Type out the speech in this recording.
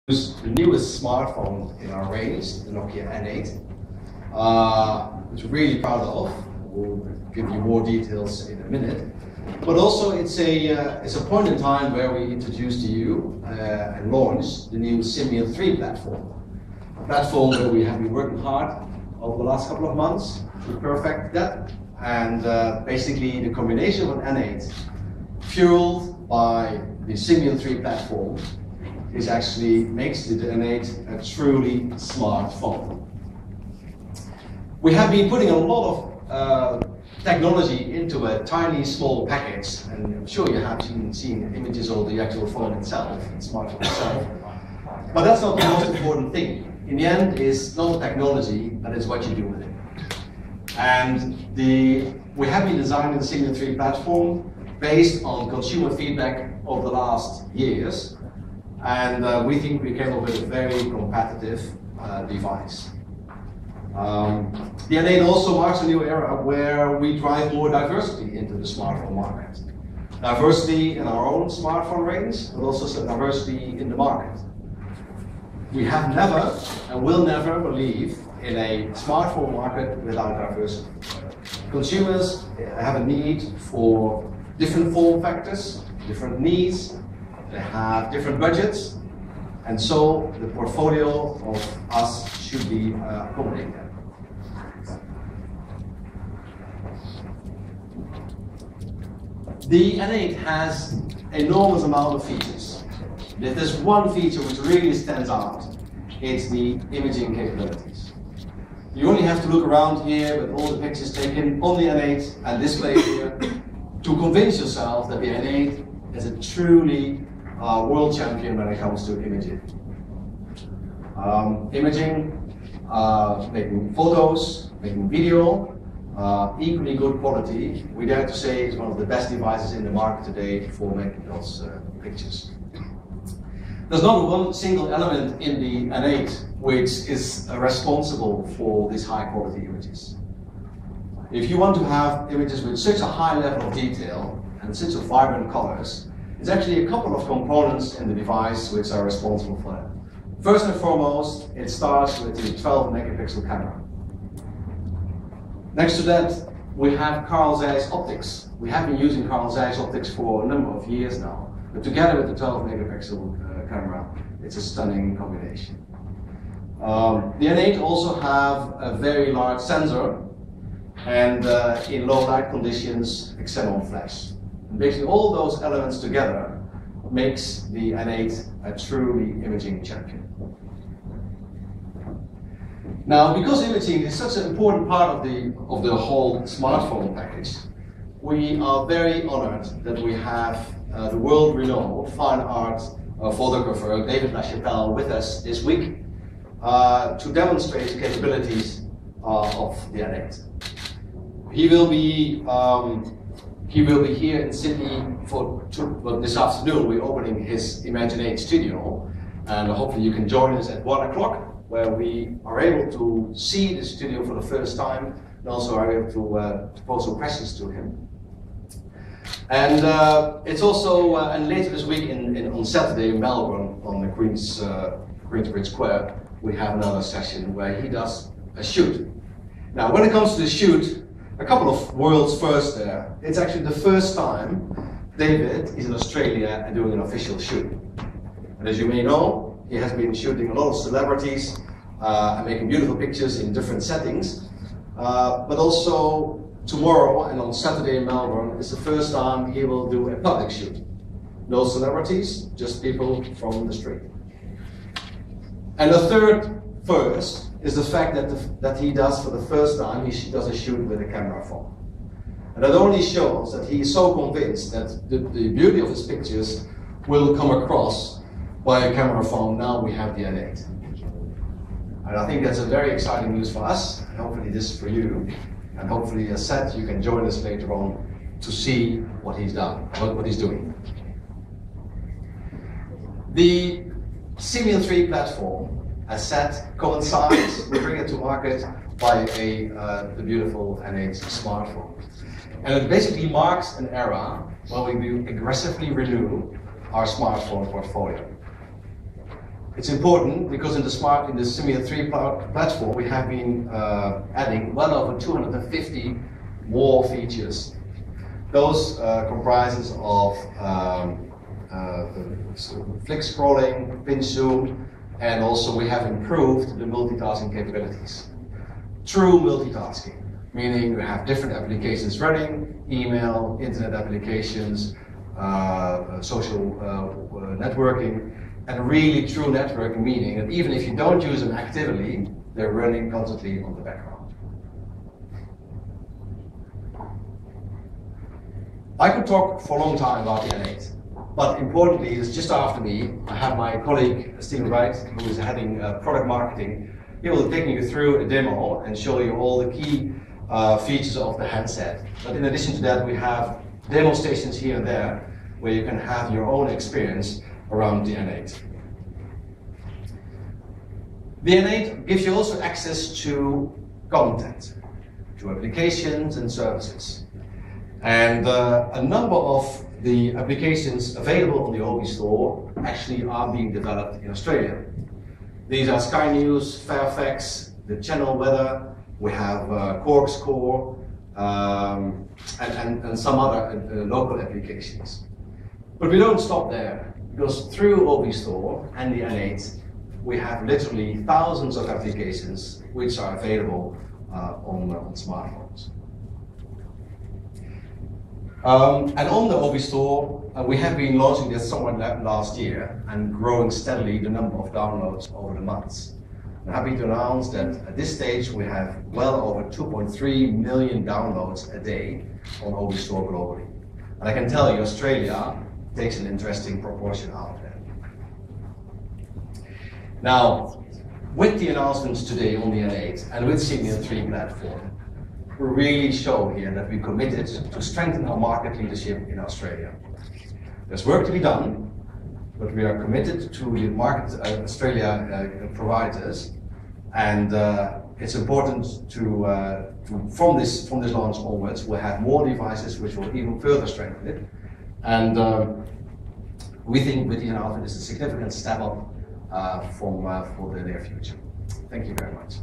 The newest smartphone in our range, the Nokia N8, which we're really proud of. We'll give you more details in a minute. But also it's a point in time where we introduce to you and launch the new Symbian 3 platform. A platform where we have been working hard over the last couple of months to perfect that. And basically the combination of an N8 fueled by the Symbian 3 platform is actually makes the N8 a truly smart phone. We have been putting a lot of technology into a tiny small package, and I'm sure you have seen images of the actual phone itself, the smartphone itself. But that's not the most important thing. In the end, it's not the technology, but it's what you do with it. And we have been designing the Symbian 3 platform based on consumer feedback over the last years. And we think we came up with a very competitive device. The N8 also marks a new era where we drive more diversity into the smartphone market. Diversity in our own smartphone range, but also some diversity in the market. We have never and will never believe in a smartphone market without diversity. Consumers have a need for different form factors, different needs. They have different budgets, and so the portfolio of us should be accommodating them. The N8 has enormous amount of features. There's one feature which really stands out. It's the imaging capabilities. You only have to look around here with all the pictures taken on the N8 and displayed here to convince yourself that the N8 is a truly world champion when it comes to imaging. Making photos, making video, equally good quality. We dare to say it's one of the best devices in the market today for making those pictures. There's not one single element in the N8 which is responsible for these high quality images. If you want to have images with such a high level of detail and such a vibrant colors, it's actually a couple of components in the device which are responsible for that. First and foremost, it starts with the 12 megapixel camera. Next to that, we have Carl Zeiss optics. We have been using Carl Zeiss optics for a number of years now, but together with the 12 megapixel camera, it's a stunning combination. The N8 also have a very large sensor, and in low light conditions, xenon flash. Basically, all those elements together makes the N8 a truly imaging champion. Now, because imaging is such an important part of the whole smartphone package, we are very honored that we have the world-renowned fine art photographer David LaChapelle with us this week to demonstrate the capabilities of the N8. He will be here in Sydney this afternoon. We're opening his Imagine8 studio, and hopefully you can join us at 1 o'clock, where we are able to see the studio for the first time, and also are able to pose some questions to him. And it's also, and later this week on Saturday in Melbourne, on the Queensbridge Square, we have another session where he does a shoot. Now, when it comes to the shoot, a couple of worlds first there. It's actually the first time David is in Australia and doing an official shoot. And as you may know, he has been shooting a lot of celebrities and making beautiful pictures in different settings. But also tomorrow and on Saturday in Melbourne is the first time he will do a public shoot. No celebrities, just people from the street. And the third first is the fact that he does for the first time, he does a shoot with a camera phone. And that only shows that he is so convinced that the beauty of his pictures will come across by a camera phone. Now we have the N8. And I think that's a very exciting news for us, and hopefully this is for you. And hopefully, as said, you can join us later on to see what he's done, what he's doing. The Symbian 3 platform, as said, coincides, we bring it to market by the beautiful N8 smartphone. And it basically marks an era when we will aggressively renew our smartphone portfolio. It's important because in the Simia 3 platform, we have been adding well over 250 more features. Those comprises of flick scrolling, pinch zoom, and also we have improved the multitasking capabilities. True multitasking, meaning we have different applications running, email, internet applications, social networking, and really true networking, meaning that even if you don't use them actively, they're running constantly on the background. I could talk for a long time about the N8, but importantly is just after me, I have my colleague Stephen Wright, who is heading product marketing. He will take you through a demo and show you all the key features of the handset. But in addition to that, we have demo stations here and there where you can have your own experience around the N8. The N8 gives you also access to content, to applications and services. And a number of the applications available on the OB Store actually are being developed in Australia. These are Sky News, Fairfax, the channel weather, we have Cork's Core, and some other local applications. But we don't stop there, because through OB Store and the N8, we have literally thousands of applications which are available on smartphones. And on the OB Store, we have been launching this somewhat last year and growing steadily the number of downloads over the months. I'm happy to announce that at this stage we have well over 2.3 million downloads a day on OB Store globally. And I can tell you Australia takes an interesting proportion out of that. Now, with the announcements today on the N8 and with Simia 3 platform, we really show here that we're committed to strengthen our market leadership in Australia. There's work to be done, but we are committed to the market Australia providers, and it's important to from this launch onwards, we'll have more devices which will even further strengthen it, and we think with the announcement is a significant step up for the near future. Thank you very much.